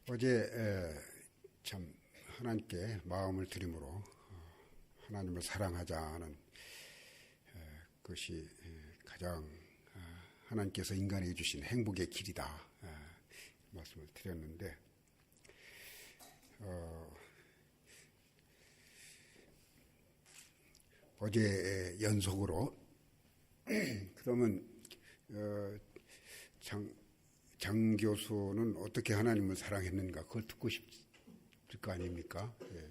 어제 참 하나님께 마음을 드림으로 하나님을 사랑하자는 것이 가장 하나님께서 인간에게 주신 행복의 길이다 말씀을 드렸는데 어제 연속으로 그러면 장 교수는 어떻게 하나님을 사랑했는가 그걸 듣고 싶을 거 아닙니까? 예.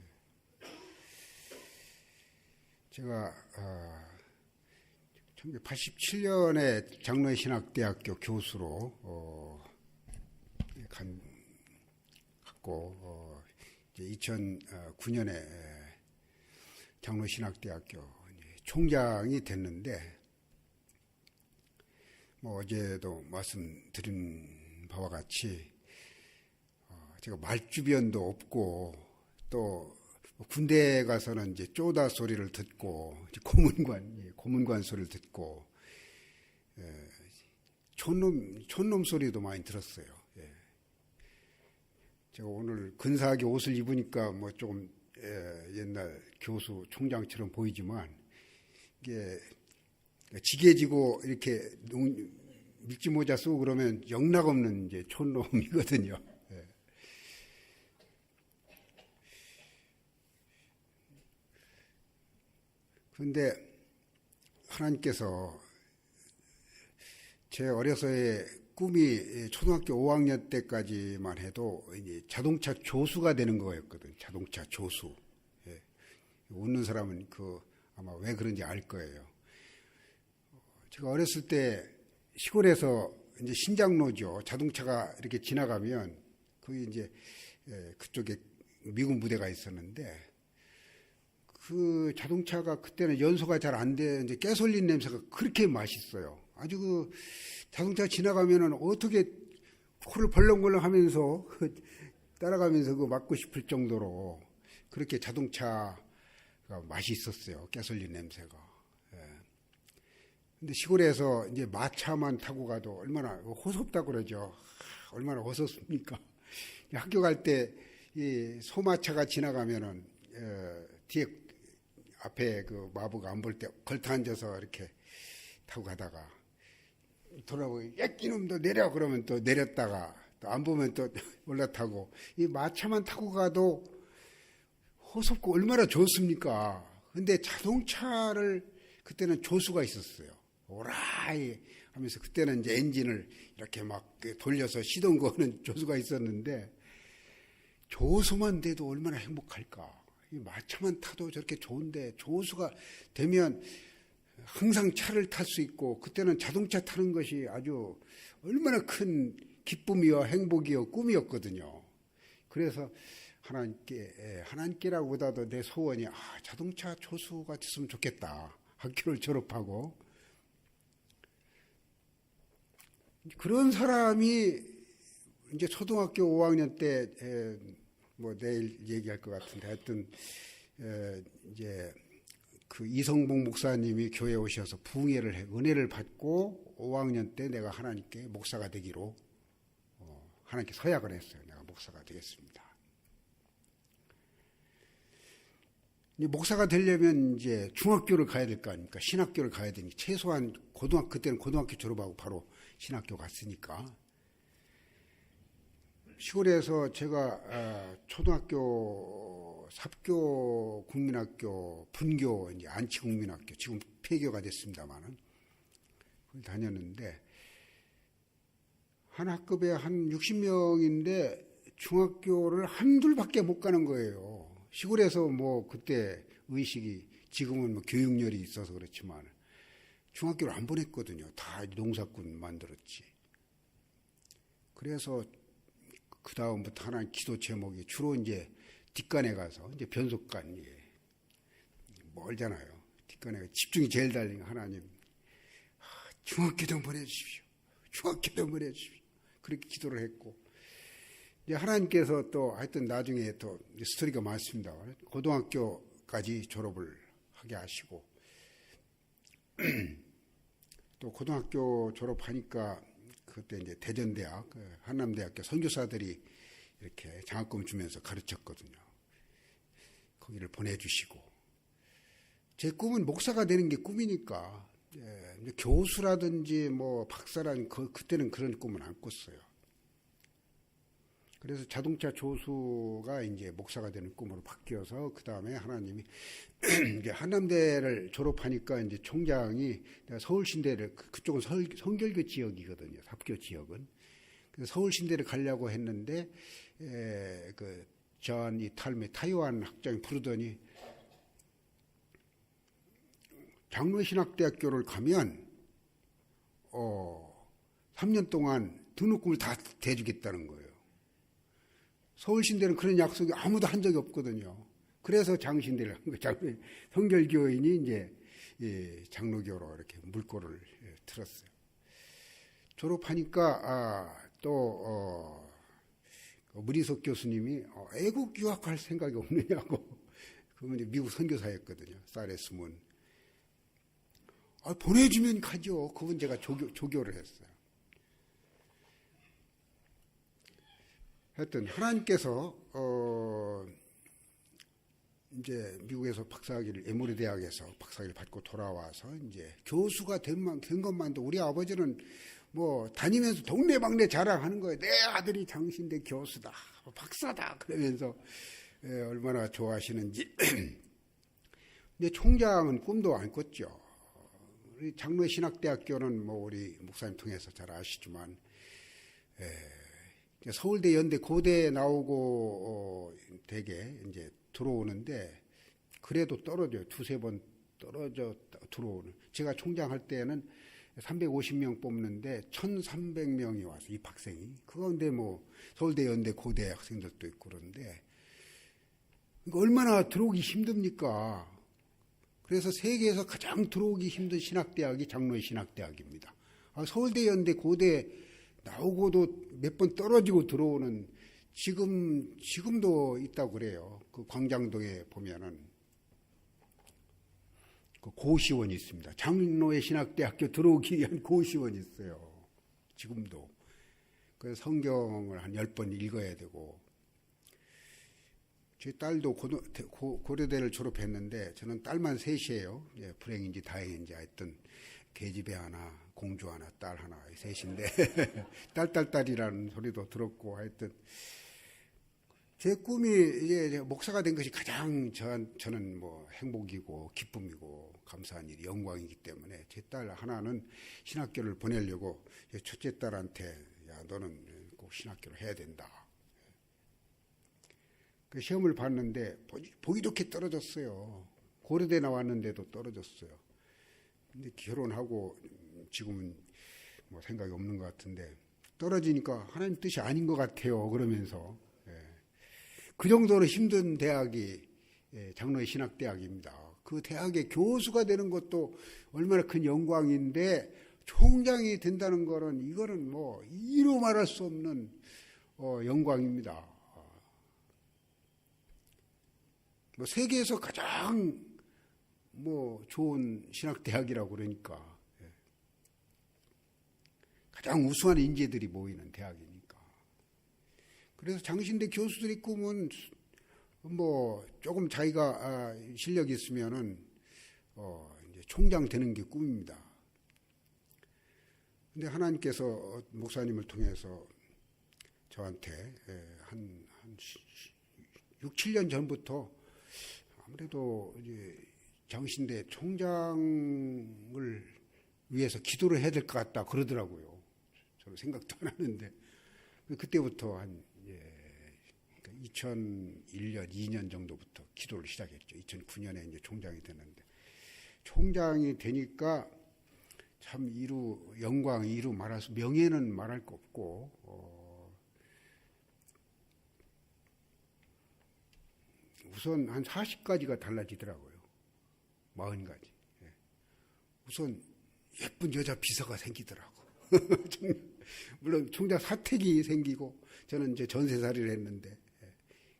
제가 1987년에 장로의 신학대학교 교수로 갔고 이제 2009년에 장로 신학대학교 총장이 됐는데 어제도 말씀드린 바와 같이 제가 말주변도 없고 또 군대에 가서는 이제 쪼다 소리를 듣고 고문관 소리를 듣고 촌놈 소리도 많이 들었어요. 제가 오늘 근사하게 옷을 입으니까 조금 옛날 교수 총장처럼 보이지만 이게 지게지고 이렇게 밀짚 모자 쓰고 그러면 영락없는 이제 촌놈이거든요. 그런데 하나님께서 제 어려서의 꿈이 초등학교 5학년 때까지만 해도 이제 자동차 조수가 되는 거였거든요. 자동차 조수. 웃는 사람은 아마 왜 그런지 알 거예요. 제가 어렸을 때 시골에서 이제 신장로죠. 자동차가 이렇게 지나가면 거기 이제 그쪽에 미군 부대가 있었는데 그 자동차가 그때는 연소가 잘 안 돼 이제 가솔린 냄새가 그렇게 맛있어요. 아주 그 자동차 지나가면은 어떻게 코를 벌렁벌렁 하면서 따라가면서 그 맡고 싶을 정도로 그렇게 자동차가 맛이 있었어요. 가솔린 냄새가. 근데 시골에서 이제 마차만 타고 가도 얼마나 호섭다고 그러죠. 얼마나 호섭습니까? 학교 갈 때 이 소마차가 지나가면은 뒤에 앞에 그 마부가 안 볼 때 걸터 앉아서 이렇게 타고 가다가 돌아보고 이놈도 내려 그러면 또 내렸다가 또 안 보면 또 올라타고 이 마차만 타고 가도 호섭고 얼마나 좋습니까? 근데 자동차를 그때는 조수가 있었어요. 오라이 하면서 그때는 이제 엔진을 이렇게 막 돌려서 시동 거는 조수가 있었는데 조수만 돼도 얼마나 행복할까? 이 마차만 타도 저렇게 좋은데 조수가 되면 항상 차를 탈 수 있고 그때는 자동차 타는 것이 아주 얼마나 큰 기쁨이요 행복이요 꿈이었거든요. 그래서 하나님께라고보다도 내 소원이 자동차 조수가 됐으면 좋겠다. 학교를 졸업하고 그런 사람이 이제 초등학교 5학년 때 내일 얘기할 것 같은데 하여튼 이제 그 이성봉 목사님이 교회에 오셔서 부흥회를 해 은혜를 받고 5학년 때 내가 하나님께 목사가 되기로 하나님께 서약을 했어요. 내가 목사가 되겠습니다. 목사가 되려면 이제 중학교를 가야 될 거 아닙니까? 신학교를 가야 되니 최소한 그때는 고등학교 졸업하고 바로 신학교 갔으니까 시골에서 제가 초등학교 삽교 국민학교 분교 이제 안치 국민학교 지금 폐교가 됐습니다만은 거기 다녔는데 한 학급에 한 60명인데 중학교를 한둘밖에 못 가는 거예요. 시골에서 그때 의식이 지금은 교육열이 있어서 그렇지만 중학교를 안 보냈거든요. 다 농사꾼 만들었지. 그래서 그 다음부터 하나님 기도 제목이 주로 이제 뒷간에 가서 이제 변속간 멀잖아요. 뒷간에 집중이 제일 달린 하나님 중학교 좀 보내주십시오. 중학교 좀 보내주십시오. 그렇게 기도를 했고 이제 하나님께서 또 하여튼 나중에 또 스토리가 많습니다. 고등학교까지 졸업을 하게 하시고 또 고등학교 졸업하니까 그때 이제 대전대학, 한남대학교 선교사들이 이렇게 장학금 주면서 가르쳤거든요. 거기를 보내주시고 제 꿈은 목사가 되는 게 꿈이니까 교수라든지 뭐 박사라는 그때는 그런 꿈은 안 꿨어요. 그래서 자동차 조수가 이제 목사가 되는 꿈으로 바뀌어서 그 다음에 하나님이 이제 한남대를 졸업하니까 이제 총장이 서울신대를 그쪽은 성결교 지역이거든요. 삽교 지역은. 그래서 서울신대를 가려고 했는데 이 탈메 타이완 학장이 부르더니 장로신학대학교를 가면 3년 동안 등록금을 다 대주겠다는 거예요. 서울신대는 그런 약속이 아무도 한 적이 없거든요. 그래서 장신대를 한 거예요. 성결교인이 이제 장로교로 이렇게 물꼬를 틀었어요. 졸업하니까 무리석 교수님이 애국 유학할 생각이 없느냐고. 그분 이제 미국 선교사였거든요. 사레스문. 보내주면 가죠. 그분 제가 조교를 했어요. 하여튼 하나님께서 이제 미국에서 박사학위를 에모리 대학에서 박사학위를 받고 돌아와서 이제 교수가 된 것만도 우리 아버지는 뭐 다니면서 동네방네 자랑하는 거예요. 내 아들이 장신대 교수다, 박사다 그러면서 얼마나 좋아하시는지. 근데 총장은 꿈도 안 꿨죠. 우리 장로신학대학교는 뭐 우리 목사님 통해서 잘 아시지만 서울대, 연대, 고대 나오고 되게 이제 들어오는데 그래도 떨어져요. 두세 번 떨어져 들어오는. 제가 총장할 때는 350명 뽑는데 1,300명이 와서 입학생이. 그 가운데 뭐 서울대, 연대, 고대 학생들도 있고 그런데 얼마나 들어오기 힘듭니까? 그래서 세계에서 가장 들어오기 힘든 신학대학이 장로의 신학대학입니다. 서울대, 연대, 고대 나오고도 몇 번 떨어지고 들어오는 지금도 있다고 그래요. 그 광장동에 보면은 그 고시원이 있습니다. 장로의 신학대학교 들어오기 위한 고시원이 있어요. 지금도. 그래서 성경을 한 10번 읽어야 되고. 제 딸도 고려대를 졸업했는데 저는 딸만 셋이에요. 불행인지 다행인지 하여튼 계집애 하나, 공주 하나, 딸 하나, 셋인데 딸이라는 소리도 들었고 하여튼 제 꿈이 이제 목사가 된 것이 가장 저는 뭐 행복이고 기쁨이고 감사한 일이 영광이기 때문에 제 딸 하나는 신학교를 보내려고 첫째 딸한테 야 너는 꼭 신학교를 해야 된다. 그 시험을 봤는데 보기 좋게 떨어졌어요. 고려대 나왔는데도 떨어졌어요. 근데 결혼하고 지금은 뭐 생각이 없는 것 같은데 떨어지니까 하나님 뜻이 아닌 것 같아요. 그러면서 그 정도로 힘든 대학이 장로의 신학대학입니다. 그 대학의 교수가 되는 것도 얼마나 큰 영광인데 총장이 된다는 거는 이거는 뭐 이루 말할 수 없는 영광입니다. 뭐 세계에서 가장 뭐 좋은 신학대학이라고 그러니까 가장 우수한 인재들이 모이는 대학이니까. 그래서 장신대 교수들이 꿈은 뭐 조금 자기가 실력이 있으면은 이제 총장 되는 게 꿈입니다. 근데 하나님께서 목사님을 통해서 저한테 한 6, 7년 전부터 아무래도 이제 장신대 총장을 위해서 기도를 해야 될 것 같다 그러더라고요. 저는 생각도 안 하는데 그때부터 한 2001년, 2년 정도부터 기도를 시작했죠. 2009년에 이제 총장이 됐는데 총장이 되니까 참 영광 이루 말할 수 명예는 말할 거 없고 우선 한 40가지가 달라지더라고요. 40가지. 우선 예쁜 여자 비서가 생기더라고. 물론 총장 사택이 생기고 저는 이제 전세살이를 했는데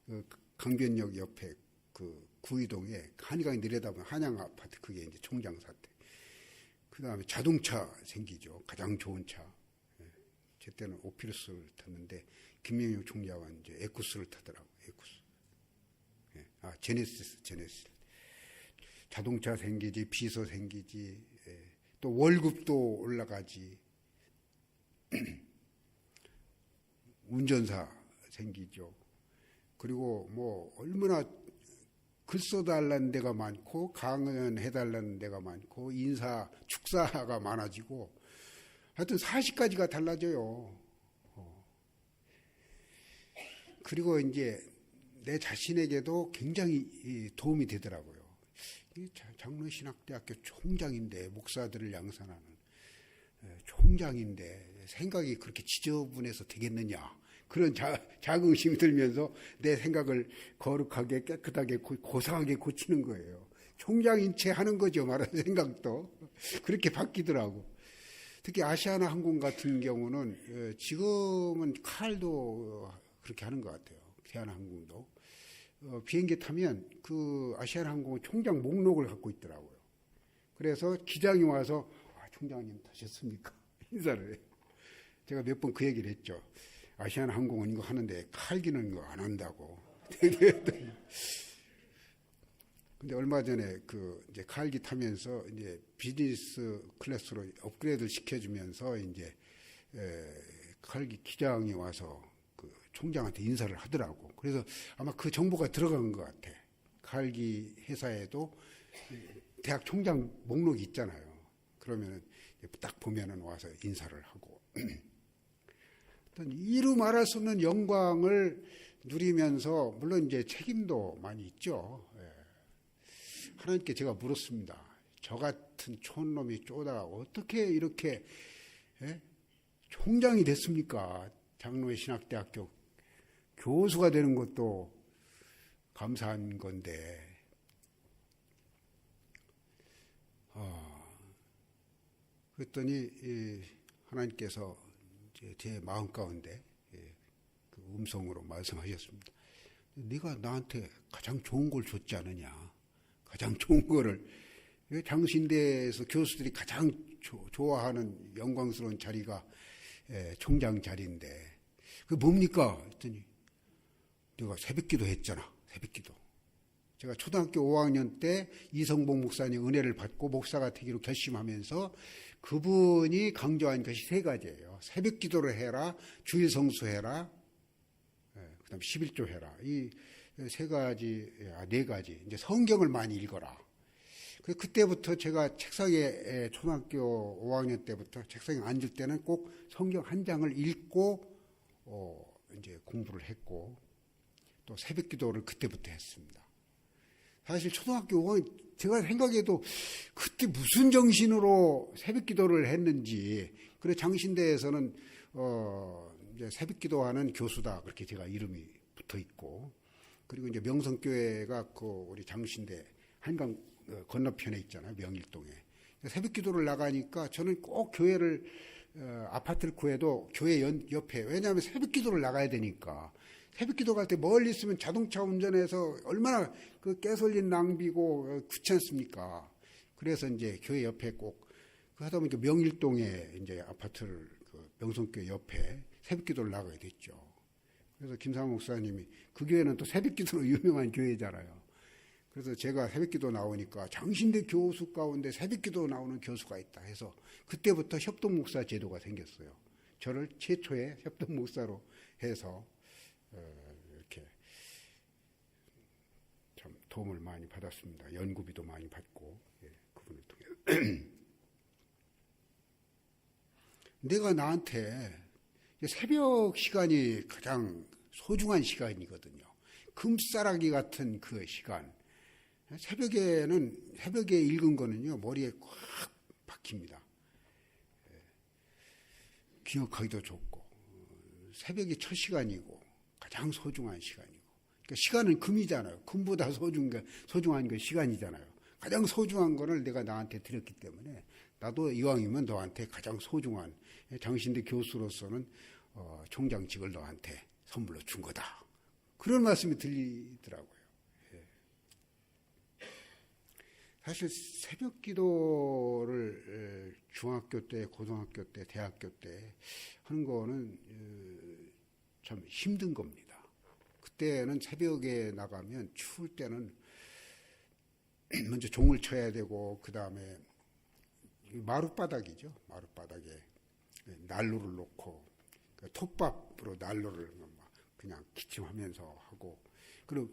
그 강변역 옆에 그 구이동에 한의강이 내려다보면 한양 아파트 그게 이제 총장 사택. 그 다음에 자동차 생기죠. 가장 좋은 차. 제 때는 오피루스를 탔는데 김명용 총리하고 이제 에쿠스를 타더라고요. 에쿠스. 예. 제네시스. 자동차 생기지, 비서 생기지, 예. 또 월급도 올라가지, 운전사 생기죠. 그리고 뭐 얼마나 글 써달라는 데가 많고 강연해달라는 데가 많고 인사 축사가 많아지고 하여튼 40가지가 달라져요. 그리고 이제 내 자신에게도 굉장히 도움이 되더라고요. 장로신학대학교 총장인데, 목사들을 양산하는 총장인데 생각이 그렇게 지저분해서 되겠느냐, 그런 자긍심이 들면서 내 생각을 거룩하게 깨끗하게 고상하게 고치는 거예요. 총장인 채 하는 거죠. 말하는 생각도 그렇게 바뀌더라고. 특히 아시아나 항공 같은 경우는 지금은 칼도 그렇게 하는 것 같아요. 대한항공도 비행기 타면 그 아시아나항공 총장 목록을 갖고 있더라고요. 그래서 기장이 와서 총장님 타셨습니까? 인사를 해요. 제가 몇 번 그 얘기를 했죠. 아시아나항공은 이거 하는데 칼기는 이거 안 한다고. 근데 얼마 전에 이제 칼기 타면서 이제 비즈니스 클래스로 업그레이드를 시켜주면서 이제 칼기 기장이 와서 그 총장한테 인사를 하더라고. 그래서 아마 그 정보가 들어간 것 같아. 칼기 회사에도 대학 총장 목록이 있잖아요. 그러면은 딱 보면은 와서 인사를 하고. 어떤 이루 말할 수 없는 영광을 누리면서 물론 이제 책임도 많이 있죠. 하나님께 제가 물었습니다. 저 같은 촌놈이 쪼다가 어떻게 이렇게 총장이 됐습니까? 장로의 신학대학교 교수가 되는 것도 감사한 건데 그랬더니 하나님께서 제 마음 가운데 그 음성으로 말씀하셨습니다. 네가 나한테 가장 좋은 걸 줬지 않느냐. 가장 좋은 거를, 장신대에서 교수들이 가장 좋아하는 영광스러운 자리가 총장 자리인데 그게 뭡니까? 했더니 내가 새벽기도 했잖아. 새벽기도. 제가 초등학교 5학년 때 이성복 목사님 은혜를 받고 목사가 되기로 결심하면서 그분이 강조한 것이 3가지예요. 새벽기도를 해라, 주일 성수해라, 그다음 11조 해라. 이 3가지, 4가지. 이제 성경을 많이 읽어라. 그때부터 제가 책상에 초등학교 5학년 때부터 책상에 앉을 때는 꼭 성경 한 장을 읽고 이제 공부를 했고 또 새벽기도를 그때부터 했습니다. 사실 초등학교 5학년 제가 생각해도 그때 무슨 정신으로 새벽기도를 했는지. 그래 장신대에서는 이제 새벽기도하는 교수다 그렇게 제가 이름이 붙어 있고 그리고 이제 명성교회가 우리 장신대 한강 건너편에 있잖아요. 명일동에. 새벽기도를 나가니까 저는 꼭 교회를 아파트를 구해도 교회 옆에 왜냐하면 새벽기도를 나가야 되니까. 새벽기도 갈 때 멀리 있으면 자동차 운전해서 얼마나 그 가솔린 낭비고 그렇지 않습니까? 그래서 이제 교회 옆에 꼭 하다 보니까 명일동에 이제 아파트를 명성교회 옆에 새벽기도를 나가게 됐죠. 그래서 김상호 목사님이 그 교회는 또 새벽기도로 유명한 교회잖아요. 그래서 제가 새벽기도 나오니까 장신대 교수 가운데 새벽기도 나오는 교수가 있다 해서 그때부터 협동목사 제도가 생겼어요. 저를 최초의 협동목사로 해서 이렇게 참 도움을 많이 받았습니다. 연구비도 많이 받고 그분을 통해 내가 나한테 새벽 시간이 가장 소중한 시간이거든요. 금싸라기 같은 그 시간. 새벽에 읽은 거는요 머리에 꽉 박힙니다. 기억하기도 좋고 새벽이 첫 시간이고 가장 소중한 시간이고. 그러니까 시간은 금이잖아요. 금보다 소중한 게 시간이잖아요. 가장 소중한 거를 내가 나한테 드렸기 때문에 나도 이왕이면 너한테 가장 소중한 장신대 교수로서는 총장직을 너한테 선물로 준 거다. 그런 말씀이 들리더라고요. 사실 새벽 기도를 중학교 때, 고등학교 때, 대학교 때 하는 거는 참 힘든 겁니다. 그때는 새벽에 나가면 추울 때는 먼저 종을 쳐야 되고, 그 다음에 마룻바닥이죠. 마룻바닥에 난로를 놓고 톱밥으로 난로를 그냥 기침하면서 하고, 그리고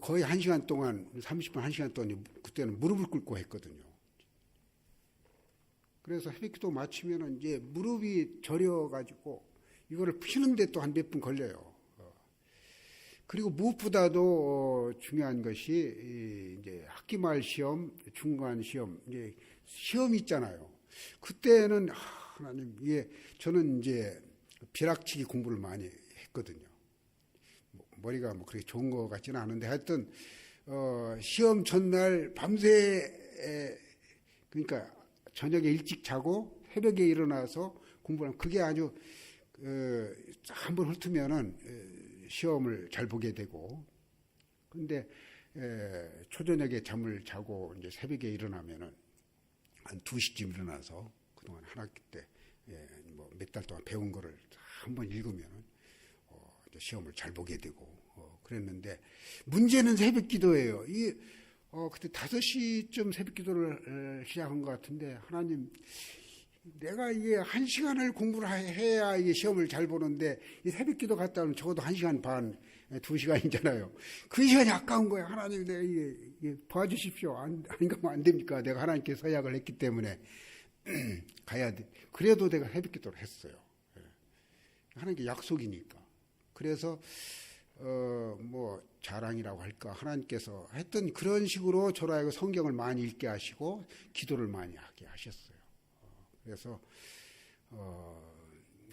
거의 1시간 동안, 30분, 1시간 동안 그때는 무릎을 꿇고 했거든요. 그래서 새벽기도 마치면은 이제 무릎이 저려가지고 이거를 피는데 또 한 몇 분 걸려요. 그리고 무엇보다도 중요한 것이 이제 학기말 시험, 중간 시험, 이제 시험이 있잖아요. 그때는 하나님, 저는 이제 벼락치기 공부를 많이 했거든요. 머리가 뭐 그렇게 좋은 것 같지는 않은데 하여튼 시험 전날 밤새 그러니까 저녁에 일찍 자고 새벽에 일어나서 공부하면 그게 아주 한번 훑으면은 시험을 잘 보게 되고, 근데 초저녁에 잠을 자고 이제 새벽에 일어나면은 한 2시쯤 일어나서 그동안 한 학기 때 뭐 몇 달 동안 배운 거를 한번 읽으면은 시험을 잘 보게 되고 그랬는데, 문제는 새벽 기도예요. 그때 5시쯤 새벽 기도를 시작한 것 같은데, 하나님, 내가 이게 1시간을 공부를 해야 이게 시험을 잘 보는데, 이 새벽 기도 갔다 오면 적어도 1시간 반, 2시간이잖아요. 그 시간이 아까운 거예요. 하나님, 내가 이게 봐주십시오. 안 가면 안 됩니까? 내가 하나님께 서약을 했기 때문에 가야 돼. 그래도 내가 새벽 기도를 했어요. 하나님께 약속이니까. 그래서 뭐 자랑이라고 할까, 하나님께서 했던 그런 식으로 저로 하여금 성경을 많이 읽게 하시고 기도를 많이 하게 하셨어요. 그래서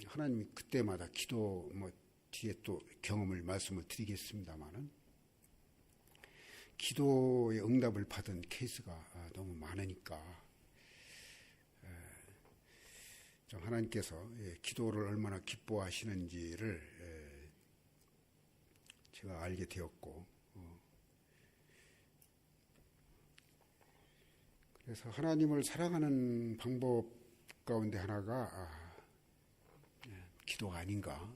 하나님이 그때마다 기도, 뭐 뒤에 또 경험을 말씀을 드리겠습니다만은, 기도의 응답을 받은 케이스가 너무 많으니까 하나님께서 기도를 얼마나 기뻐하시는지를 제가 알게 되었고, 그래서 하나님을 사랑하는 방법 가운데 하나가 기도가 아닌가,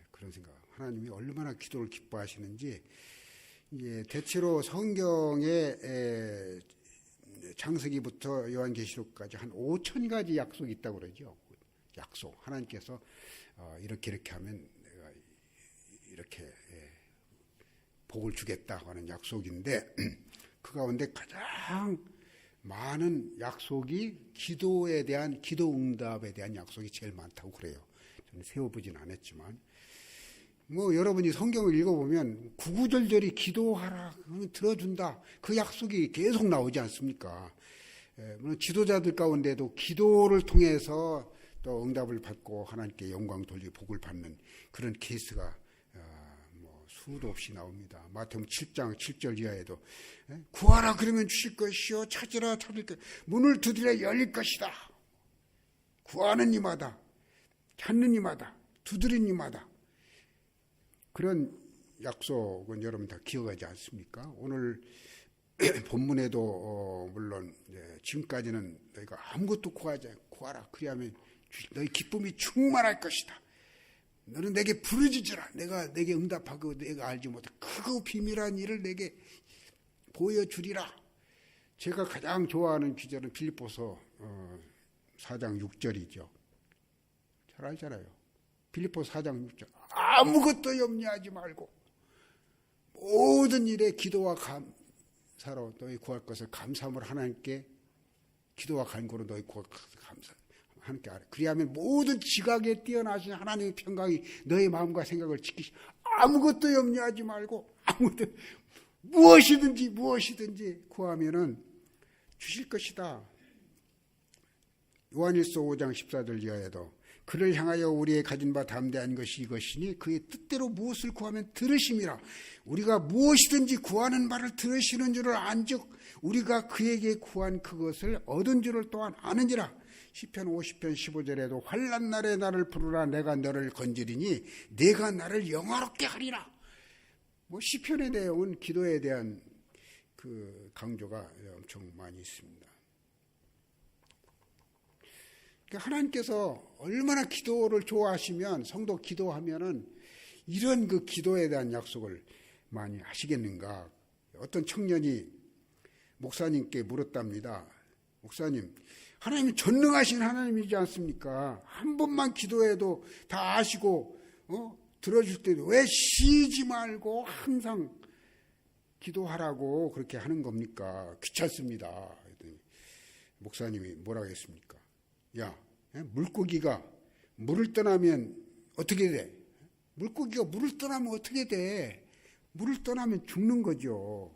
그런 생각. 하나님이 얼마나 기도를 기뻐하시는지, 대체로 성경의 창세기부터 요한계시록까지 한 5,000가지 약속이 있다고 그러죠. 약속. 하나님께서 이렇게 하면 내가 이렇게 복을 주겠다고 하는 약속인데, 그 가운데 가장 많은 약속이 기도에 대한, 기도 응답에 대한 약속이 제일 많다고 그래요. 저는 세워보진 않았지만, 뭐 여러분이 성경을 읽어보면 구구절절히 기도하라, 그러면 들어준다, 그 약속이 계속 나오지 않습니까? 물론 지도자들 가운데도 기도를 통해서 또 응답을 받고 하나님께 영광 돌리고 복을 받는 그런 케이스가 수도 없이 나옵니다. 마태복음 7장 7절 이하에도 구하라 그러면 주실 것이요, 찾으라 찾을 것, 문을 두드려 열릴 것이다. 구하는 이마다, 찾는 이마다, 두드리는 이마다. 그런 약속은 여러분 다 기억하지 않습니까? 오늘 본문에도 물론 지금까지는 너희가 아무것도 구하지 않고 구하라 그리하면 너희 기쁨이 충만할 것이다. 너는 내게 부르짖으라. 내가 내게 응답하고 내가 알지 못해 크고 비밀한 일을 내게 보여주리라. 제가 가장 좋아하는 구절은 빌립보서 4장 6절이죠. 잘 알잖아요. 빌립보서 4장 6절. 아무것도 염려하지 말고 모든 일에 기도와 감사로 너희 구할 것을 감사함으로 하나님께, 기도와 간구로 너희 구할 것을 감사 하나님께 알아. 그리하면 모든 지각에 뛰어나신 하나님의 평강이 너희 마음과 생각을 지키시. 아무것도 염려하지 말고 아무것도 무엇이든지 구하면은 주실 것이다. 요한일서 5장 14절 이하에도 그를 향하여 우리의 가진 바 담대한 것이 이것이니 그의 뜻대로 무엇을 구하면 들으심이라. 우리가 무엇이든지 구하는 바를 들으시는 줄을 안즉 우리가 그에게 구한 그것을 얻은 줄을 또한 아는지라. 시편 50편 15절에도 환난 날에 나를 부르라. 내가 너를 건지리니 내가 나를 영화롭게 하리라. 뭐 시편의 내용은 기도에 대한 그 강조가 엄청 많이 있습니다. 그러니까 하나님께서 얼마나 기도를 좋아하시면 성도 기도하면은 이런 그 기도에 대한 약속을 많이 하시겠는가. 어떤 청년이 목사님께 물었답니다. 목사님, 하나님이 전능하신 하나님이지 않습니까? 한 번만 기도해도 다 아시고 들어줄 때도 왜 쉬지 말고 항상 기도하라고 그렇게 하는 겁니까? 귀찮습니다. 목사님이 뭐라고 했습니까? 야, 물고기가 물을 떠나면 어떻게 돼? 물고기가 물을 떠나면 어떻게 돼? 물을 떠나면 죽는 거죠.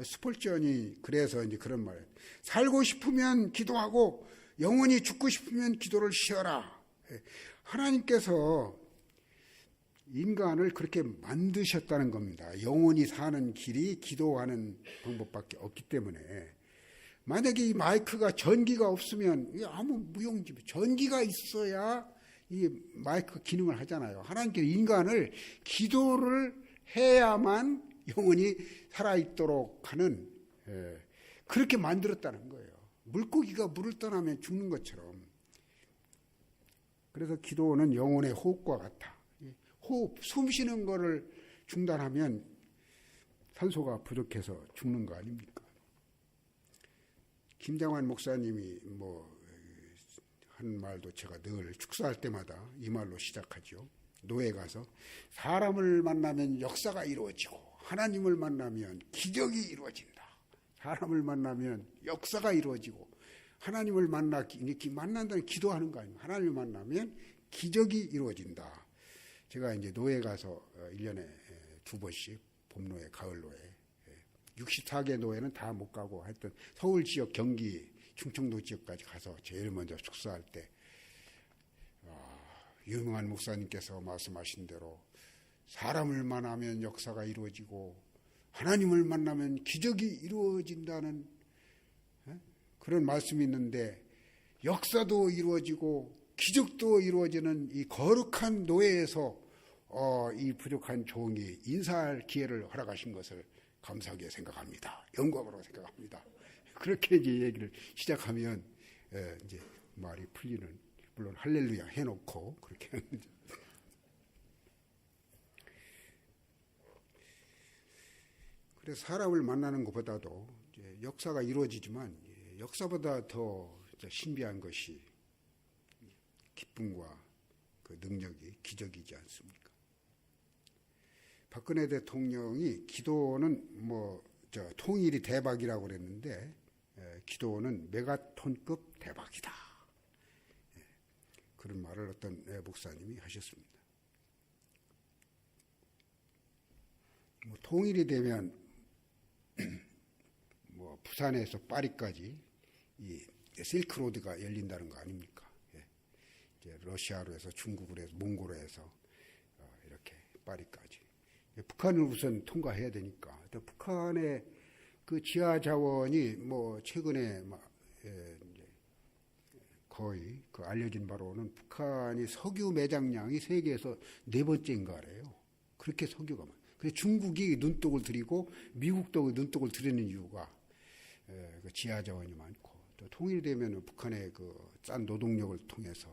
스폴전이 그래서 이제 그런 말이에요. 살고 싶으면 기도하고 영원히 죽고 싶으면 기도를 쉬어라. 하나님께서 인간을 그렇게 만드셨다는 겁니다. 영원히 사는 길이 기도하는 방법밖에 없기 때문에 만약에 이 마이크가 전기가 없으면 아무 무용지물, 전기가 있어야 이 마이크 기능을 하잖아요. 하나님께서 인간을 기도를 해야만 영원히 살아있도록 하는 그렇게 만들었다는 거예요. 물고기가 물을 떠나면 죽는 것처럼. 그래서 기도는 영혼의 호흡과 같아. 호흡, 숨 쉬는 거를 중단하면 산소가 부족해서 죽는 거 아닙니까? 김장환 목사님이 한 말도 제가 늘 축사할 때마다 이 말로 시작하죠. 노예 가서 사람을 만나면 역사가 이루어지고 하나님을 만나면 기적이 이루어진다. 사람을 만나면 역사가 이루어지고 하나님을 만난다는 기도하는 거 아닙니까? 하나님을 만나면 기적이 이루어진다. 제가 이제 노예 가서 1년에 2번씩 봄노예, 가을노예 64개 노예는 다 못 가고 하여튼 서울 지역, 경기, 충청도 지역까지 가서 제일 먼저 축사할 때 유명한 목사님께서 말씀하신 대로 사람을 만나면 역사가 이루어지고 하나님을 만나면 기적이 이루어진다는 그런 말씀이 있는데 역사도 이루어지고 기적도 이루어지는 이 거룩한 노예에서 이 부족한 종이 인사할 기회를 허락하신 것을 감사하게 생각합니다. 영광으로 생각합니다. 그렇게 이제 얘기를 시작하면 이제 말이 풀리는, 물론 할렐루야 해놓고 그렇게 하는. 그래서 사람을 만나는 것보다도 이제 역사가 이루어지지만 역사보다 더 신비한 것이 기쁨과 그 능력이 기적이지 않습니까? 박근혜 대통령이 기도는 통일이 대박이라고 그랬는데 기도는 메가톤급 대박이다. 그런 말을 어떤 목사님이 하셨습니다. 통일이 되면 부산에서 파리까지 이 실크로드가 열린다는 거 아닙니까? 이제 러시아로 해서 중국으로 해서 몽골로 해서 이렇게 파리까지. 북한을 우선 통과해야 되니까. 북한의 그 지하 자원이 최근에 거의 그 알려진 바로는 북한이 석유 매장량이 세계에서 4번째인가래요. 그렇게 석유가 많아요. 그래서 중국이 눈독을 들이고 미국도 눈독을 들이는 이유가 그 지하 자원이 많고, 또 통일이 되면 북한의 그 싼 노동력을 통해서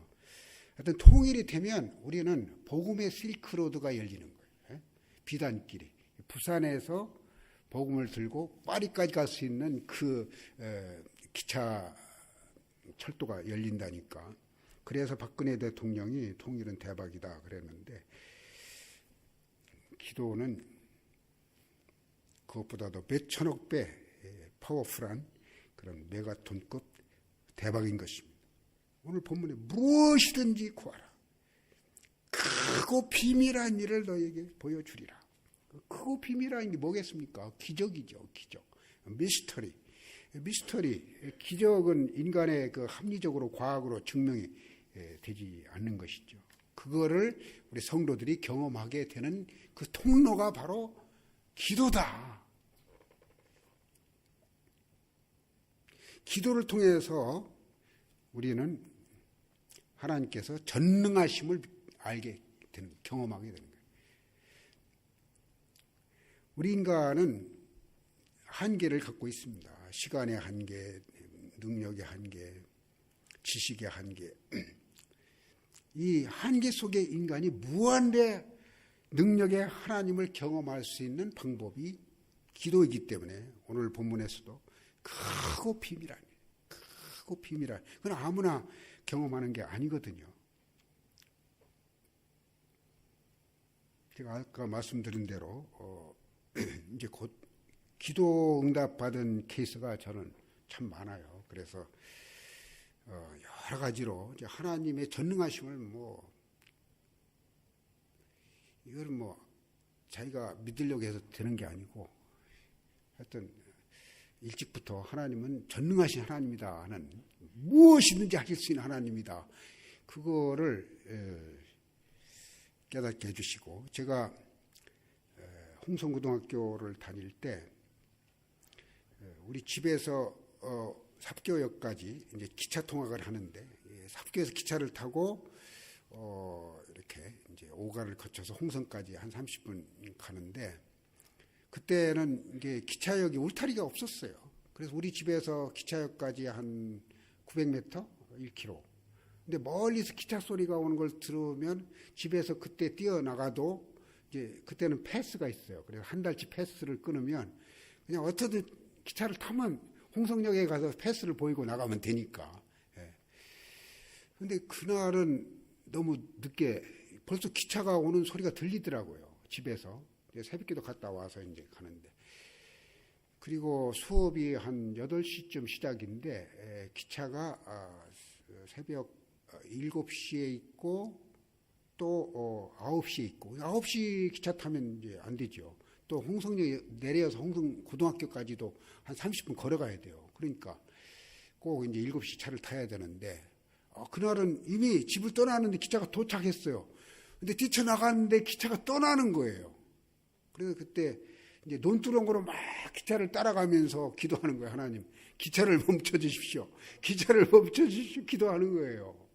하여튼 통일이 되면 우리는 복음의 실크로드가 열리는 거예요. 비단길이 부산에서 복음을 들고 파리까지 갈 수 있는 그 기차 철도가 열린다니까. 그래서 박근혜 대통령이 통일은 대박이다 그랬는데, 기도는 그것보다도 몇 천억 배 파워풀한 그런 메가톤급 대박인 것입니다. 오늘 본문에 무엇이든지 구하라. 크고 비밀한 일을 너에게 보여주리라. 크고 비밀한 게 뭐겠습니까? 기적이죠. 기적. 미스터리. 기적은 인간의 그 합리적으로 과학으로 증명이 되지 않는 것이죠. 그거를 우리 성도들이 경험하게 되는 그 통로가 바로 기도다. 기도를 통해서 우리는 하나님께서 전능하심을 알게 되는, 경험하게 되는 거예요. 우리 인간은 한계를 갖고 있습니다. 시간의 한계, 능력의 한계, 지식의 한계. 이 한계 속에 인간이 무한대 능력의 하나님을 경험할 수 있는 방법이 기도이기 때문에 오늘 본문에서도 크고 비밀하니, 크고 비밀하니. 그건 아무나 경험하는 게 아니거든요. 제가 아까 말씀드린 대로 이제 곧 기도 응답 받은 케이스가 저는 참 많아요. 그래서 여러 가지로 이제 하나님의 전능하심을 이걸 자기가 믿으려고 해서 되는 게 아니고 하여튼 일찍부터 하나님은 전능하신 하나님이다 하는, 무엇이든지 하실 수 있는 하나님이다, 그거를 깨닫게 해주시고, 제가 홍성고등학교를 다닐 때 우리 집에서 삽교역까지 이제 기차 통학을 하는데, 삽교에서 기차를 타고 이렇게 이제 오가를 거쳐서 홍성까지 한 30분 가는데, 그때는 이게 기차역이 울타리가 없었어요. 그래서 우리 집에서 기차역까지 한 900m, 1km. 근데 멀리서 기차 소리가 오는 걸 들으면 집에서 그때 뛰어나가도 이제 그때는 패스가 있어요. 그래서 한 달치 패스를 끊으면 그냥 어떻게든 기차를 타면 홍성역에 가서 패스를 보이고 나가면 되니까. 근데 그날은 너무 늦게 벌써 기차가 오는 소리가 들리더라고요. 집에서. 새벽기도 갔다 와서 이제 가는데. 그리고 수업이 한 8시쯤 시작인데 기차가 새벽 7시에 있고 또 9시에 있고, 9시 기차 타면 이제 안 되죠. 또 홍성역에 내려서 홍성고등학교까지도 한 30분 걸어가야 돼요. 그러니까 꼭 이제 7시 차를 타야 되는데, 그날은 이미 집을 떠나는데 기차가 도착했어요. 근데 뛰쳐나가는데 기차가 떠나는 거예요. 그래서 그때 이제 논두렁으로 막 기차를 따라가면서 기도하는 거예요. 하나님, 기차를 멈춰주십시오. 기차를 멈춰주십시오. 기도하는 거예요.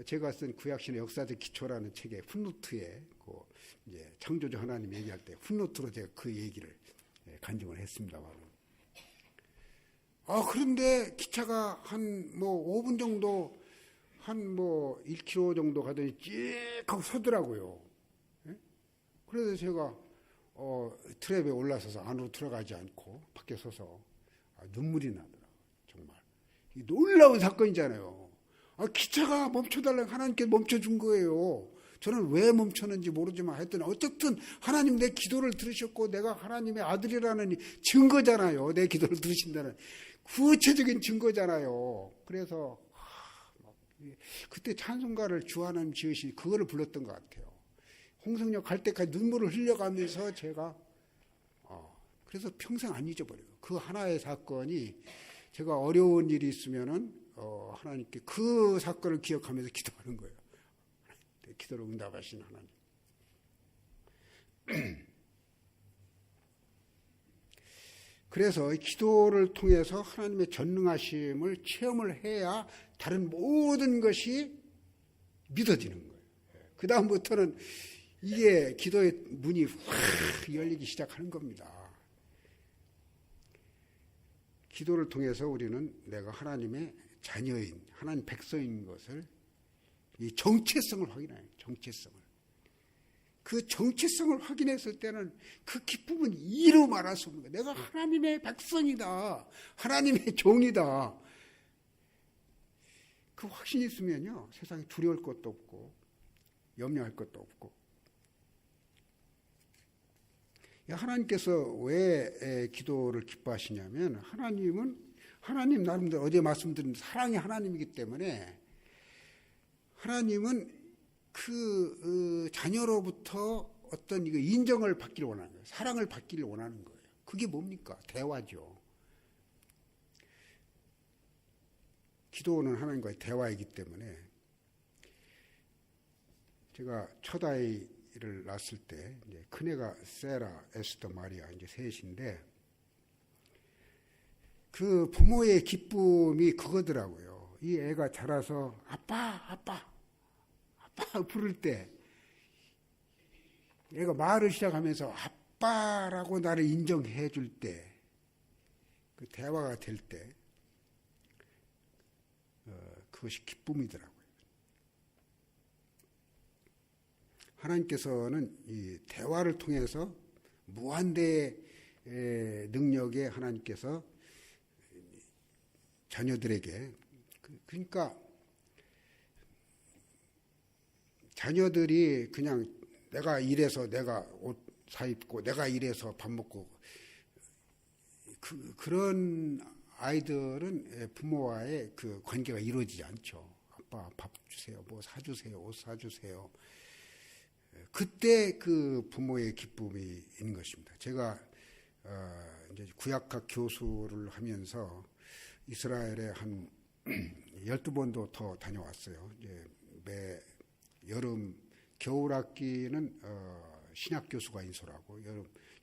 제가 쓴 구약신의 역사적 기초라는 책의 풋노트에 이제 창조주 하나님 얘기할 때 풋노트로 제가 그 얘기를 간증을 했습니다만. 그런데 기차가 한 5분 정도, 한 1km 정도 가더니 찌익 하고 서더라고요. 그래서 제가 트랩에 올라서서 안으로 들어가지 않고 밖에 서서 눈물이 나더라고요. 정말 놀라운 사건이잖아요. 기차가 멈춰달라고 하나님께 멈춰준 거예요. 저는 왜 멈췄는지 모르지만 하여튼 어쨌든 하나님 내 기도를 들으셨고 내가 하나님의 아들이라는 증거잖아요. 내 기도를 들으신다는 구체적인 증거잖아요. 그래서 그때 찬송가를 주 하나님 지으시니 그거를 불렀던 것 같아요. 홍성역 갈 때까지 눈물을 흘려가면서 제가 그래서 평생 안 잊어버려요. 그 하나의 사건이, 제가 어려운 일이 있으면은 하나님께 그 사건을 기억하면서 기도하는 거예요. 내 기도를 응답하신 하나님. 그래서 기도를 통해서 하나님의 전능하심을 체험을 해야 다른 모든 것이 믿어지는 거예요. 그 다음부터는 이게 기도의 문이 확 열리기 시작하는 겁니다. 기도를 통해서 우리는 내가 하나님의 자녀인, 하나님 백성인 것을, 이 정체성을 확인해요. 정체성을. 그 정체성을 확인했을 때는 그 기쁨은 이루 말할 수 없는 거예요. 내가 하나님의 백성이다. 하나님의 종이다. 그 확신이 있으면요, 세상에 두려울 것도 없고 염려할 것도 없고. 하나님께서 왜 기도를 기뻐하시냐면, 하나님 나름대로 어제 말씀드린 사랑의 하나님이기 때문에, 하나님은 그 자녀로부터 어떤 인정을 받기를 원하는 거예요. 사랑을 받기를 원하는 거예요. 그게 뭡니까? 대화죠. 기도는 하나님과의 대화이기 때문에, 제가 첫 아이를 낳았을 때 이제 큰애가 세라, 에스더, 마리아 이제 셋인데, 그 부모의 기쁨이 그거더라고요. 이 애가 자라서 아빠 부를 때, 애가 말을 시작하면서 아빠라고 나를 인정해 줄 때, 그 대화가 될 때, 그것이 기쁨이더라고요. 하나님께서는 이 대화를 통해서 무한대의 능력에 하나님께서 자녀들에게, 그러니까 자녀들이 그냥 내가 일해서 내가 옷 사입고 내가 일해서 밥 먹고 그런 아이들은 부모와의 그 관계가 이루어지지 않죠. 아빠 밥 주세요, 뭐 사주세요, 옷 사주세요. 그때 그 부모의 기쁨이 있는 것입니다. 제가 이제 구약학 교수를 하면서 이스라엘에 한 12번도 더 다녀왔어요. 이제 매 여름 겨울 학기는 신약 교수가 인솔하고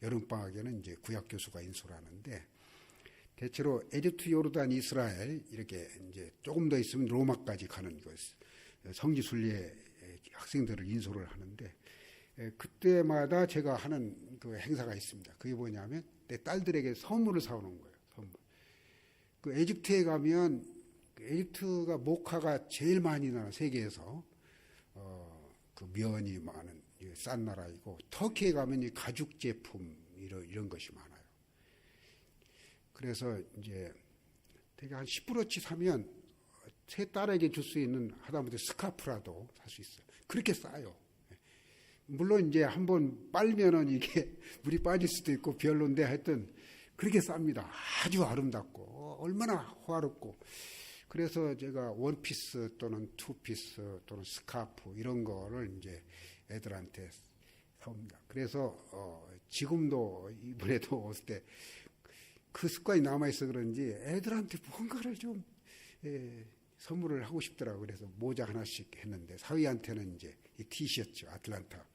여름 방학에는 이제 구약 교수가 인솔하는데, 대체로 에집트, 요르단, 이스라엘 이렇게 이제 조금 더 있으면 로마까지 가는 것 성지 순례 학생들을 인솔을 하는데, 그때마다 제가 하는 그 행사가 있습니다. 그게 뭐냐면 내 딸들에게 선물을 사오는 거예요. 선물. 그 에집트에 가면 에집트가 모카가 제일 많이 나는 세계에서 그 면이 많은 싼 나라이고, 터키에 가면 이 가죽 제품 이런 것이 많아요. 그래서 이제 되게 한 10브로치 사면 세 딸에게 줄 수 있는 하다못해 스카프라도 살 수 있어요. 그렇게 싸요. 물론 이제 한번 빨면은 이게 물이 빠질 수도 있고 별론데 하여튼 그렇게 쌉니다. 아주 아름답고 얼마나 호화롭고. 그래서 제가 원피스 또는 투피스 또는 스카프 이런 거를 이제 애들한테 사옵니다. 그래서 지금도 이번에도 왔을 때 그 습관이 남아있어 그런지 애들한테 뭔가를 좀 선물을 하고 싶더라고요. 그래서 모자 하나씩 했는데, 사위한테는 이제 이 티셔츠, 아틀란타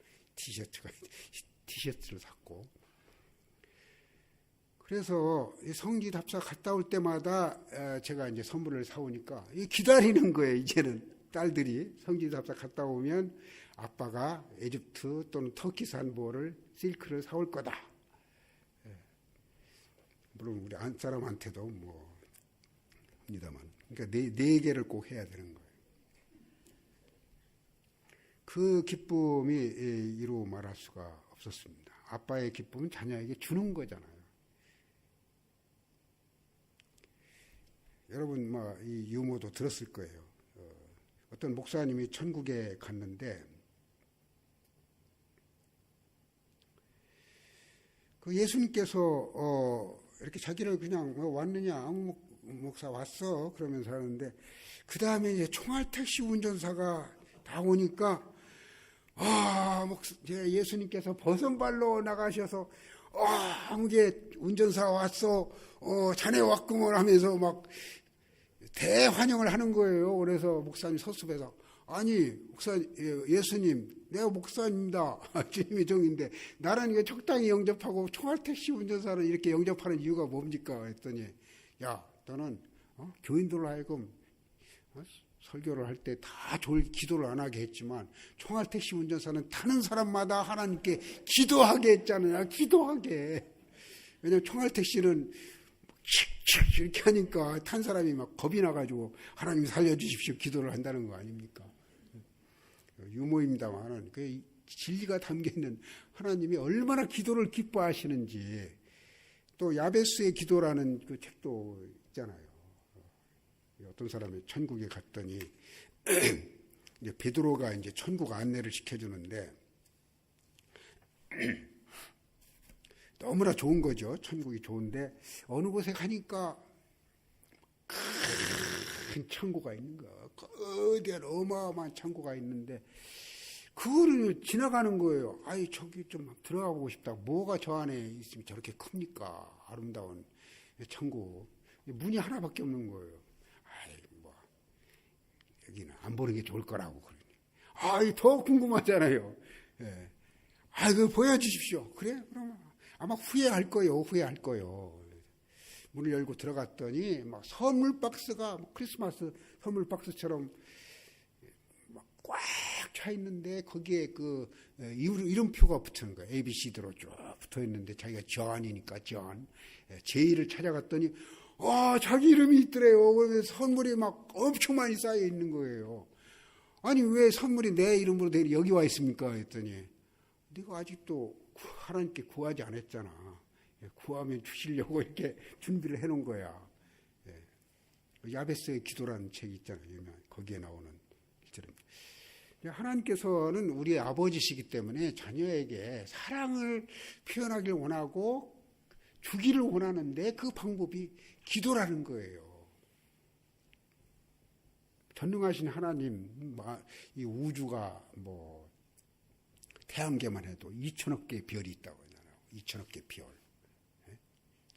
티셔츠를 샀고, 그래서 성지 답사 갔다 올 때마다 제가 이제 선물을 사오니까 기다리는 거예요. 이제는 딸들이 성지 답사 갔다 오면 아빠가 에집트 또는 터키산 뭐를 실크를 사올 거다. 물론 우리 안 사람한테도 뭐 합니다만, 그러니까 네 개를 꼭 해야 되는 거예요. 그 기쁨이 이루 말할 수가 없었습니다. 아빠의 기쁨은 자녀에게 주는 거잖아요. 여러분 이 유머도 들었을 거예요. 어떤 목사님이 천국에 갔는데 그 예수님께서 이렇게 자기를 그냥 왔느냐, 아무 목사 왔어 그러면서 하는데, 그 다음에 이제 총알 택시 운전사가 다 오니까 예수님께서 버선발로 나가셔서 아무게 운전사 왔어, 자네 왔구먼 하면서 막 대환영을 하는 거예요. 그래서 목사님 서습해서, 아니 예수님, 내가 목사입니다. 주님의 종인데 나는 이거 적당히 영접하고 총알 택시 운전사를 이렇게 영접하는 이유가 뭡니까? 했더니, 야, 너는 교인들로 하여금 설교를 할 때 다 기도를 안 하게 했지만 총알 택시 운전사는 타는 사람마다 하나님께 기도하게 했잖아요. 기도하게. 왜냐하면 총알 택시는 이렇게 하니까 탄 사람이 막 겁이 나가지고 하나님 살려주십시오 기도를 한다는 거 아닙니까? 유머입니다만은 그 진리가 담겨있는 하나님이 얼마나 기도를 기뻐하시는지. 또 야베스의 기도라는 그 책도 있잖아요. 어떤 사람이 천국에 갔더니 이제 베드로가 이제 천국 안내를 시켜주는데 너무나 좋은 거죠. 천국이 좋은데 어느 곳에 가니까 큰 창고가 있는 거야. 거대한 어마어마한 창고가 있는데 그거를 지나가는 거예요. 아이, 저기 좀 들어가 보고 싶다. 뭐가 저 안에 있으면 저렇게 큽니까? 아름다운 창고. 문이 하나밖에 없는 거예요. 아이, 여기는 안 보는 게 좋을 거라고 그러니. 아이, 더 궁금하잖아요. 예. 아이, 그거 보여주십시오. 그래? 그러면 아마 후회할 거예요. 문을 열고 들어갔더니 막 선물 박스가 크리스마스 선물 박스처럼 막 꽉 차 있는데 거기에 그 이름표가 붙는 거예요. ABCD로 쭉 붙어 있는데 자기가 존이니까 존. 제이를 찾아갔더니 자기 이름이 있더래요. 그래서 선물이 막 엄청 많이 쌓여 있는 거예요. 아니 왜 선물이 내 이름으로 돼 여기 와 있습니까? 했더니 네가 아직도 하나님께 구하지 않았잖아. 구하면 주시려고 이렇게 준비를 해놓은 거야. 야베스의 기도라는 책이 있잖아요. 유명한 거기에 나오는 일절입니다. 하나님께서는 우리의 아버지시기 때문에 자녀에게 사랑을 표현하길 원하고 주기를 원하는데 그 방법이 기도라는 거예요. 전능하신 하나님, 이 우주가 뭐 태양계만 해도 2천억 개의 별이 있다고 하잖아요. 2천억 개의 별.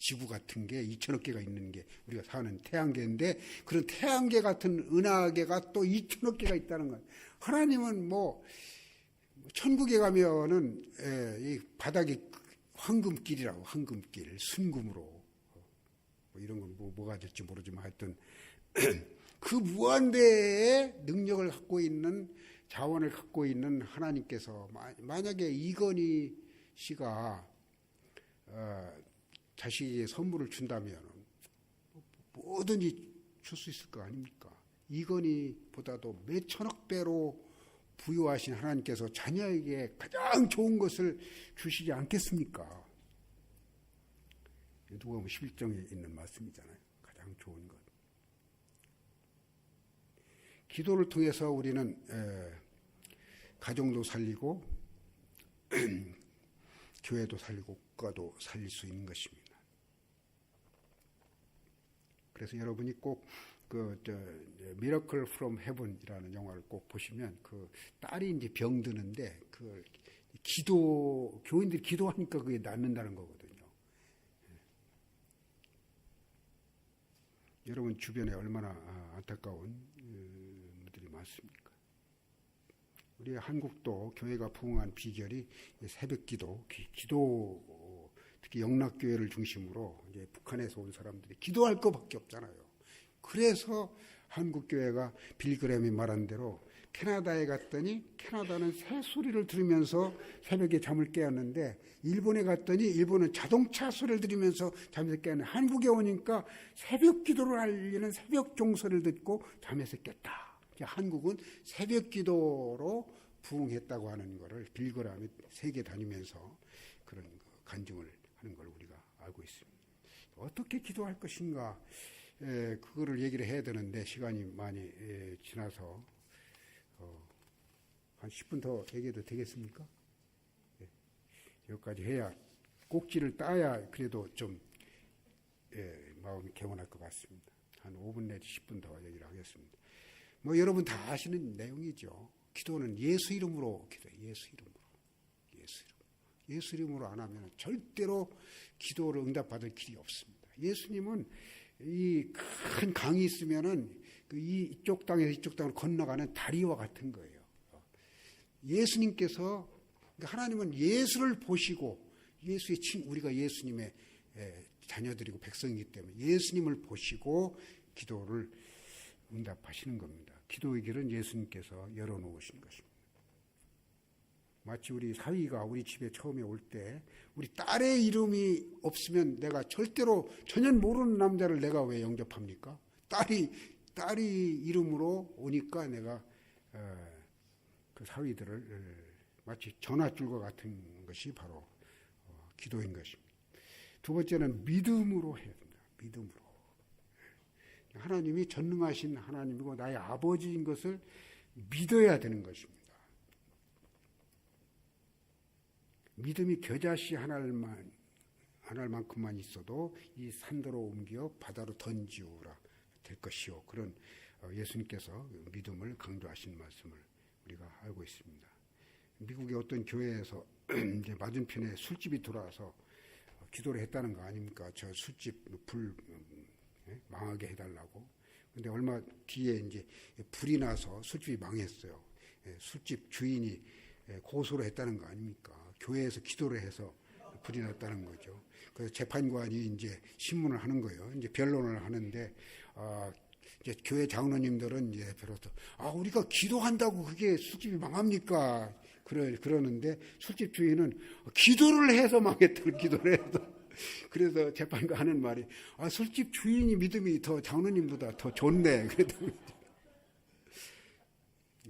지구 같은 게 2천억 개가 있는 게 우리가 사는 태양계인데 그런 태양계 같은 은하계가 또 2천억 개가 있다는 거예요. 하나님은 뭐 천국에 가면은 이 바닥이 황금길이라고 황금길 순금으로 뭐 이런 건 뭐가 될지 모르지만 하여튼 그 무한대의 능력을 갖고 있는 자원을 갖고 있는 하나님께서 만약에 이건희 씨가 자식에게 선물을 준다면 뭐든지 줄 수 있을 거 아닙니까? 이건희보다도 몇 천억 배로 부유하신 하나님께서 자녀에게 가장 좋은 것을 주시지 않겠습니까? 누가 11정에 있는 말씀이잖아요. 가장 좋은 것. 기도를 통해서 우리는 가정도 살리고 교회도 살리고 국가도 살릴 수 있는 것입니다. 그래서 여러분이 꼭 미러클 프롬 헤븐이라는 영화를 꼭 보시면 그 딸이 이제 병드는데 그 교인들이 기도하니까 그게 낫는다는 거거든요. 여러분 주변에 얼마나 안타까운 분들이 많습니까? 우리 한국도 교회가 부흥한 비결이 새벽기도, 특히 영락교회를 중심으로 이제 북한에서 온 사람들이 기도할 것밖에 없잖아요. 그래서 한국교회가 빌그램이 말한 대로 캐나다에 갔더니 캐나다는 새소리를 들으면서 새벽에 잠을 깨었는데 일본에 갔더니 일본은 자동차 소리를 들으면서 잠에서 깨었는데 한국에 오니까 새벽 기도를 알리는 새벽 종소리를 듣고 잠에서 깼다. 한국은 새벽 기도로 부흥했다고 하는 것을 빌그램이 세계 다니면서 그런 간증을 하는 걸 우리가 알고 있습니다. 어떻게 기도할 것인가 그거를 얘기를 해야 되는데 시간이 많이 지나서 한 10분 더 얘기해도 되겠습니까? 여기까지 해야 꼭지를 따야 그래도 좀 마음이 개운할 것 같습니다. 한 5분 내지 10분 더 얘기를 하겠습니다. 뭐 여러분 다 아시는 내용이죠. 기도는 예수 이름으로 기도해요. 예수 이름으로. 예수 이름으로 안 하면 절대로 기도를 응답받을 길이 없습니다. 예수님은 이 큰 강이 있으면은 이쪽 땅에서 이쪽 땅으로 건너가는 다리와 같은 거예요. 예수님께서 하나님은 예수를 보시고 우리가 예수님의 자녀들이고 백성이기 때문에 예수님을 보시고 기도를 응답하시는 겁니다. 기도의 길은 예수님께서 열어놓으신 것입니다. 마치 우리 사위가 우리 집에 처음에 올 때 우리 딸의 이름이 없으면 내가 절대로 전혀 모르는 남자를 내가 왜 영접합니까? 딸이 이름으로 오니까 내가 그 사위들을 마치 전화줄과 같은 것이 바로 기도인 것입니다. 두 번째는 믿음으로 해야 됩니다. 믿음으로. 하나님이 전능하신 하나님이고 나의 아버지인 것을 믿어야 되는 것입니다. 믿음이 겨자씨 하나만큼만 있어도 이 산더러 옮겨 바다로 던지우라 될 것이요. 그런 예수님께서 믿음을 강조하신 말씀을 우리가 알고 있습니다. 미국의 어떤 교회에서 이제 맞은편에 술집이 들어와서 기도를 했다는 거 아닙니까? 저 술집 불 망하게 해달라고. 근데 얼마 뒤에 이제 불이 나서 술집이 망했어요. 술집 주인이 고소를 했다는 거 아닙니까? 교회에서 기도를 해서 불이 났다는 거죠. 그래서 재판관이 이제 신문을 하는 거예요. 이제 변론을 하는데 이제 교회 장로님들은 이제 비로소 우리가 기도한다고 그게 술집이 망합니까? 그러는데 술집 주인은 기도를 해서 망했다고 기도를 해서. 그래서 재판가 하는 말이 술집 주인이 믿음이 더 장로님보다 더 좋네. 그랬더니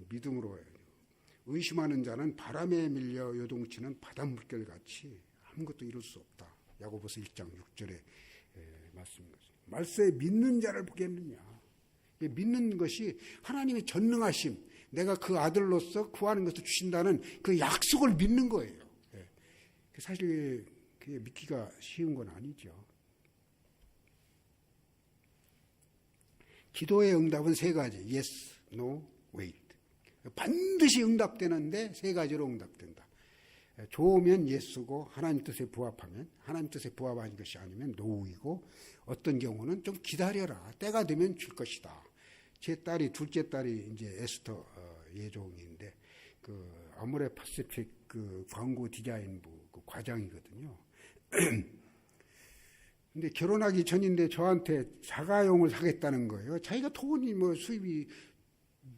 믿음으로 해요. 의심하는 자는 바람에 밀려 요동치는 바닷물결 같이 아무것도 이룰 수 없다. 야고보서 1장 6절의 말씀입니다. 말세에 믿는 자를 보겠느냐. 믿는 것이 하나님의 전능하심, 내가 그 아들로서 구하는 것을 주신다는 그 약속을 믿는 거예요. 사실 그게 믿기가 쉬운 건 아니죠. 기도의 응답은 세 가지. Yes, no, wait. 반드시 응답되는데 세 가지로 응답된다. 좋으면 예스고 하나님 뜻에 부합하면, 하나님 뜻에 부합하는 것이 아니면 노이고, 어떤 경우는 좀 기다려라. 때가 되면 줄 것이다. 제 딸이, 둘째 딸이 이제 에스터 예종인데 그 아모레 퍼시픽 그 광고 디자인부 그 과장이거든요. 근데 결혼하기 전인데 저한테 자가용을 사겠다는 거예요. 자기가 돈이 뭐 수입이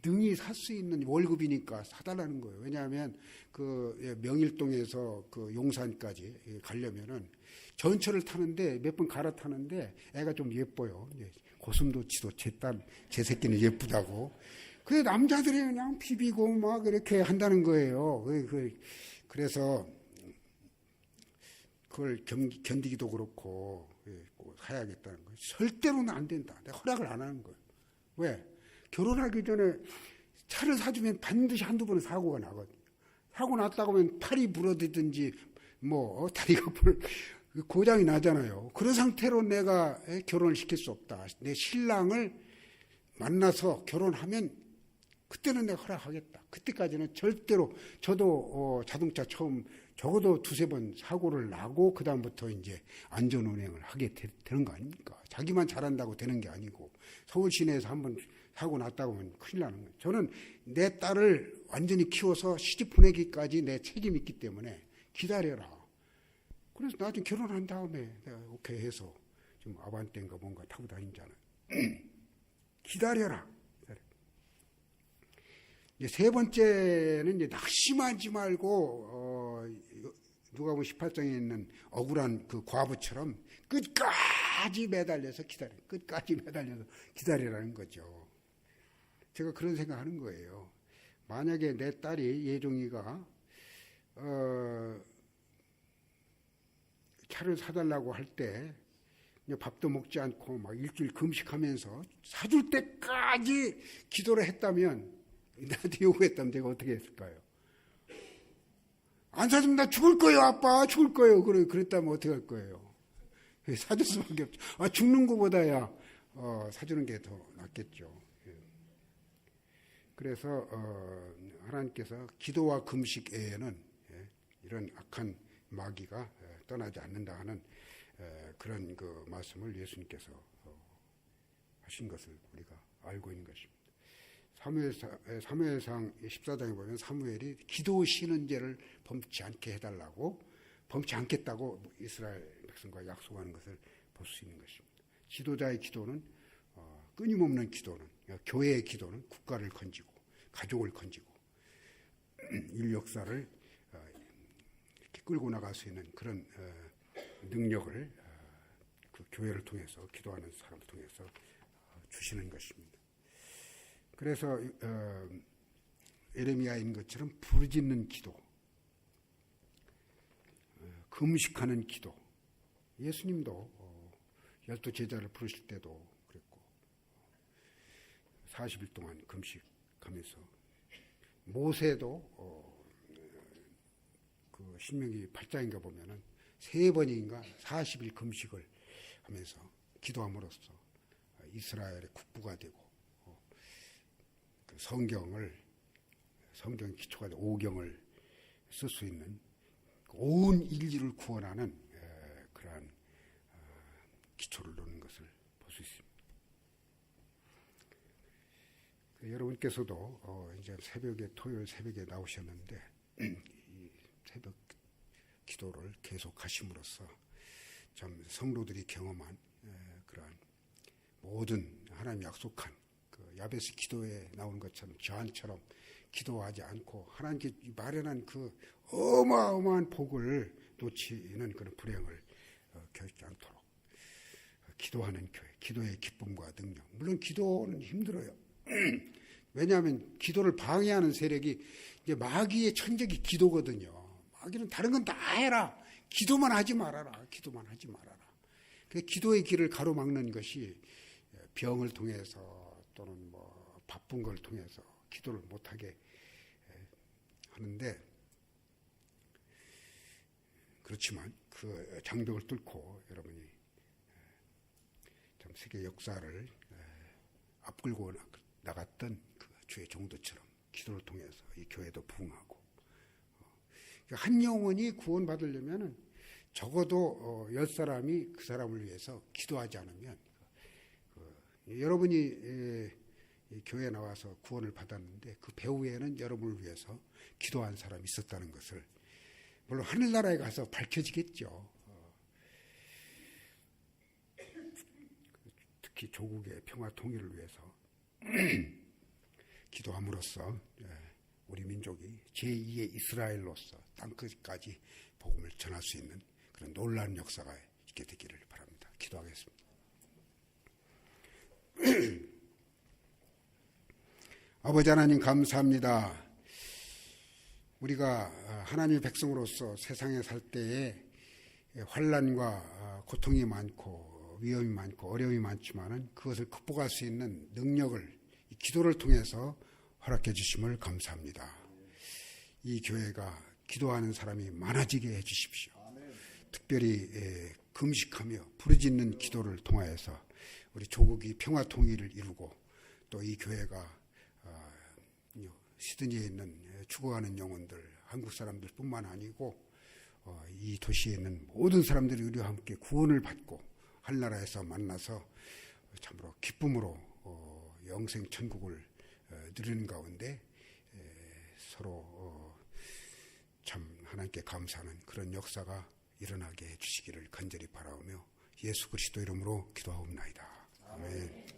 능히 살 수 있는 월급이니까 사달라는 거예요. 왜냐하면 그 명일동에서 그 용산까지 가려면은 전철을 타는데 몇 번 갈아타는데 애가 좀 예뻐요. 고슴도치도 제 새끼는 예쁘다고. 그래 남자들이 그냥 비비고 막 이렇게 한다는 거예요. 그래서 그걸 견디기도 그렇고 꼭 사야겠다는 거예요. 절대로는 안 된다. 내가 허락을 안 하는 거예요. 왜? 결혼하기 전에 차를 사주면 반드시 한두 번은 사고가 나거든요. 사고 났다고 하면 팔이 부러지든지 뭐 다리가 고장이 나잖아요. 그런 상태로 내가 결혼을 시킬 수 없다. 내 신랑을 만나서 결혼하면 그때는 내가 허락하겠다. 그때까지는 절대로. 저도 자동차 처음 적어도 두세 번 사고를 나고 그 다음부터 이제 안전운행을 하게 되는 거 아닙니까? 자기만 잘한다고 되는 게 아니고 서울 시내에서 한번 사고 났다고 하면 큰일 나는 거예요. 저는 내 딸을 완전히 키워서 시집 보내기까지 내 책임이 있기 때문에 기다려라. 그래서 나중에 결혼한 다음에 내가 오케이 해서 좀 아반떼인가 뭔가 타고 다니잖아요. 기다려라. 이제 세 번째는 이제 낙심하지 말고 누가복음 18장에 있는 억울한 그 과부처럼 끝까지 매달려서 기다려. 끝까지 매달려서 기다리라는 거죠. 제가 그런 생각하는 거예요. 만약에 내 딸이 예종이가 차를 사달라고 할 때 밥도 먹지 않고 막 일주일 금식하면서 사줄 때까지 기도를 했다면, 나한테 요구했다면 제가 어떻게 했을까요? 안 사주면 나 죽을 거예요, 아빠. 죽을 거예요. 그랬다면 어떻게 할 거예요? 사줄 수밖에 없죠. 죽는 것보다야 사주는 게 더 낫겠죠. 그래서 하나님께서 기도와 금식 외에는 이런 악한 마귀가 떠나지 않는다 하는 그런 그 말씀을 예수님께서 하신 것을 우리가 알고 있는 것입니다. 사무엘상 14장에 보면 사무엘이 기도 쉬는 죄를 범치 않게 해달라고, 범치 않겠다고 이스라엘 백성과 약속하는 것을 볼 수 있는 것입니다. 지도자의 기도는 끊임없는 기도는, 교회의 기도는 국가를 건지고 가족을 건지고 인류 역사를 이렇게 끌고 나갈 수 있는 그런 능력을 그 교회를 통해서, 기도하는 사람을 통해서 주시는 것입니다. 그래서 예레미야인 것처럼 부르짖는 기도, 금식하는 기도, 예수님도 12 제자를 부르실 때도 그랬고 40일 동안 금식하면서, 모세도 그 신명기 8장인가 보면은 3번인가 40일 금식을 하면서 기도함으로써 이스라엘의 국부가 되고 그 성경의 기초가 된 오경을 쓸 수 있는 온 인류를 구원하는 그러한 기초를 놓는 것을 볼 수 있습니다. 여러분께서도 이제 토요일 새벽에 나오셨는데 이 새벽 기도를 계속 하심으로써 참 성도들이 경험한 그러한 모든 하나님 약속한 그 야베스 기도에 나온 것처럼 저한처럼 기도하지 않고 하나님께 마련한 그 어마어마한 복을 놓치는 그런 불행을 겪지 않도록 기도하는 교회, 기도의 기쁨과 능력. 물론 기도는 힘들어요. 왜냐하면 기도를 방해하는 세력이 이제 마귀의 천적이 기도거든요. 마귀는 다른 건 다 해라. 기도만 하지 말아라. 기도만 하지 말아라. 그 기도의 길을 가로막는 것이 병을 통해서 또는 뭐 바쁜 걸 통해서 기도를 못하게 하는데, 그렇지만 그 장벽을 뚫고 여러분이 참 세계 역사를 앞끌고 나갔던 그 주의 종도처럼 기도를 통해서 이 교회도 부흥하고, 한 영혼이 구원받으려면은 적어도 10사람이 그 사람을 위해서 기도하지 않으면, 여러분이 교회에 나와서 구원을 받았는데 그 배후에는 여러분을 위해서 기도한 사람이 있었다는 것을 물론 하늘나라에 가서 밝혀지겠죠. 특히 조국의 평화 통일을 위해서 기도함으로써 우리 민족이 제2의 이스라엘로서 땅끝까지 복음을 전할 수 있는 그런 놀라운 역사가 있게 되기를 바랍니다. 기도하겠습니다. 아버지 하나님 감사합니다. 우리가 하나님의 백성으로서 세상에 살 때에 환난과 고통이 많고 위험이 많고 어려움이 많지만은 그것을 극복할 수 있는 능력을 이 기도를 통해서 허락해 주심을 감사합니다. 이 교회가 기도하는 사람이 많아지게 해 주십시오. 특별히 금식하며 부르짖는 기도를 통하여서 우리 조국이 평화 통일을 이루고 또 이 교회가 시드니에 있는 죽어가는 영혼들, 한국 사람들뿐만 아니고 이 도시에 있는 모든 사람들이 우리와 함께 구원을 받고 하늘나라에서 만나서 참으로 기쁨으로 영생 천국을 누리는 가운데 서로 참 하나님께 감사하는 그런 역사가 일어나게 해주시기를 간절히 바라오며 예수 그리스도 이름으로 기도하옵나이다. 아멘.